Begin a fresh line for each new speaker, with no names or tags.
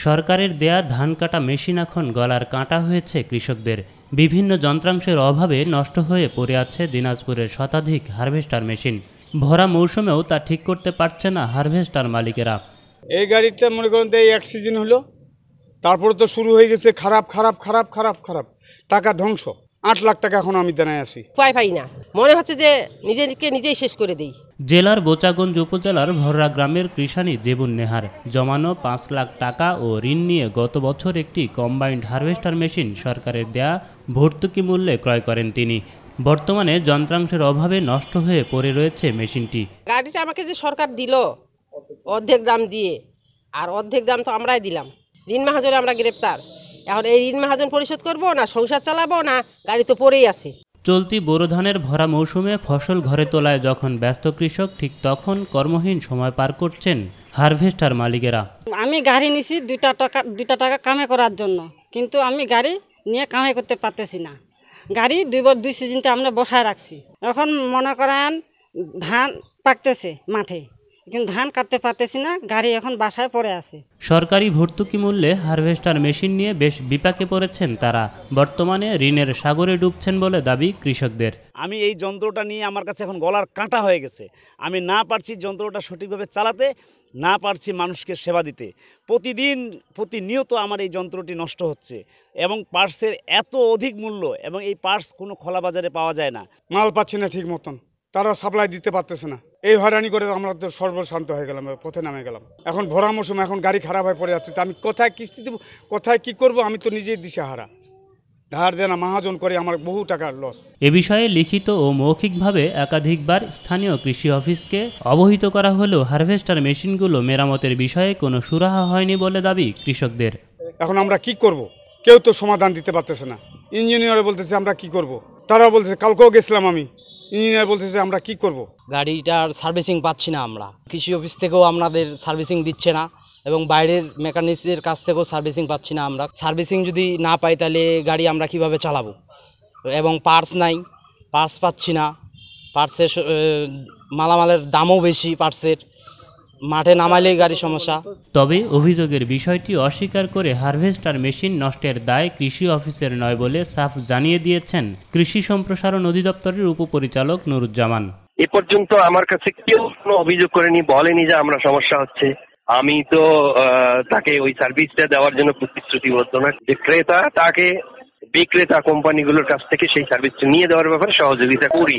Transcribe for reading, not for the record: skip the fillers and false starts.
সরকারের দেয়া ধান কাটা মেশিন এখন গলার কাঁটা হয়েছে কৃষকদের। বিভিন্ন যন্ত্রাংশের অভাবে নষ্ট হয়ে পড়ে আছে দিনাজপুরের শতাধিক হারভেস্টার মেশিন। ভরা মৌসুমেও তা ঠিক করতে পারছে না হারভেস্টার মালিকেরা।
এই গাড়িটা মনে করেন এই এক সিজন হলো, তারপরে তো শুরু হয়ে গেছে খারাপ খারাপ খারাপ খারাপ খারাপ, টাকা ধ্বংস। 8 লাখ টাকা এখন আমি দাঁড়ায় আছি,
পাই না, মনে হচ্ছে যে নিজেকে নিজেই শেষ করে দেই।
জেলার বোচাগঞ্জ উপজেলার ভররা গ্রামের কৃষানী জেবুন নেহার জমানো 5 লাখ টাকা ও ঋণ নিয়ে গত বছর একটি কম্বাইন্ড হারভেস্টার মেশিন সরকারের দেয়া ভর্তুকি মূল্যে ক্রয় করেন তিনি। বর্তমানে যন্ত্রাংশের অভাবে নষ্ট হয়ে পড়ে রয়েছে মেশিনটি।
গাড়িটা আমাকে যে সরকার দিল অর্ধেক দাম দিয়ে, আর অর্ধেক দাম তো আমরাই দিলাম। ঋণ মাহাজনে আমরা গ্রেপ্তার। এখন এই ঋণ মাহাজন পরিশোধ করবো না সংসার চালাবো না, গাড়ি তো পড়েই আছে।
চলতি বোরো ধানের ভরা মৌসুমে ফসল ঘরে তোলায় যখন ব্যস্ত কৃষক, ঠিক তখন কর্মহীন সময় পার করছেন হারভেস্টার মালিকেরা।
আমি গাড়ি নিছি দুইটা টাকা কামাই করার জন্য, কিন্তু আমি গাড়ি নিয়ে কামাই করতে পারতেছি না। গাড়ি দুই সিজনতে আমরা বসায় রাখছি। এখন মনে করেন ধান পাকতেছে মাঠে, কিন্তু ধান কাটতে পারতেছি না, গাড়ি এখন বাসায় পড়ে আছে।
সরকারি ভর্তুকি মূল্যে হারভেস্টার মেশিন নিয়ে বেশ বিপাকে পড়েছেন তারা। বর্তমানে ঋণের সাগরে ডুবছেন বলে দাবি কৃষকদের।
আমি এই যন্ত্রটা নিয়ে আমার কাছে এখন গলার কাঁটা হয়ে গেছে। আমি না পারছি যন্ত্রটা সঠিকভাবে চালাতে, না পারছি মানুষকে সেবা দিতে। প্রতিনিয়ত আমার এই যন্ত্রটি নষ্ট হচ্ছে এবং পার্টসের এত অধিক মূল্য, এবং এই পার্টস কোনো খোলা বাজারে পাওয়া যায় না।
মাল পাচ্ছি না ঠিক মতন, তারা সাপ্লাই দিতে পারতেছে না। এই হয়রানি করে আমরা তো সর্বশান্ত হয়ে গেলাম, পথে নামে গেলাম। এখন ভরা মৌসুম, এখন গাড়ি খারাপ হয়ে পড়ে যাচ্ছে। আমি কোথায় কিস্তি দেবো, কোথায় কি করব, আমি তো নিজেই দিশেহারা। ধার দেনা মাহাজন করে আমার বহু টাকার লস।
এ বিষয়ে লিখিত ও মৌখিকভাবে একাধিকবার স্থানীয় কৃষি অফিসকে অবহিত করা হলেও হারভেস্টার মেশিনগুলো মেরামতের বিষয়ে কোনো সুরাহা হয়নি বলে দাবি কৃষকদের।
এখন আমরা কি করব, কেউ তো সমাধান দিতে পারতেছে না। ইঞ্জিনিয়ার বলতেছে আমরা কি করব, তারা বলতেছে, কালকেও গেছিলাম আমি, ইঞ্জিনিয়ার বলতেছে আমরা কি করব।
গাড়িটার সার্ভিসিং পাচ্ছি না আমরা, কৃষি অফিস থেকেও আমাদের সার্ভিসিং দিচ্ছে না, এবং বাইরের মেকানিক্সের কাছ থেকেও সার্ভিসিং পাচ্ছি না আমরা। সার্ভিসিং যদি না পাই তাহলে গাড়ি আমরা কিভাবে চালাবো, এবং পার্টস নাই, পার্টস পাচ্ছি না। পার্টসের মালামালের দামও বেশি, পার্টসের মাঠে নামাইলেই গাড়ি সমস্যা।
তবে অভিযোগের বিষয়টি অস্বীকার করে হারভেস্টার মেশিন নষ্টের দায় কৃষি অফিসের নয় বলে সাফ জানিয়ে দিয়েছেন কৃষি সম্প্রসারণ অধিদপ্তরের উপপরিচালক নুরুজ্জামান।
এ পর্যন্ত আমার কাছে কেউ কোনো অভিযোগ করেনি, বলেনি যে আমরা সমস্যা হচ্ছে। আমি তো তাকে ওই সার্ভিসটা দেওয়ার জন্য প্রতিশ্রুতিবদ্ধ না, যে ক্রেতা তাকে বিক্রেতা কোম্পানিগুলোর কাছ থেকে সেই সার্ভিসটা নিয়ে দেওয়ার ব্যাপারে সহযোগিতা করি।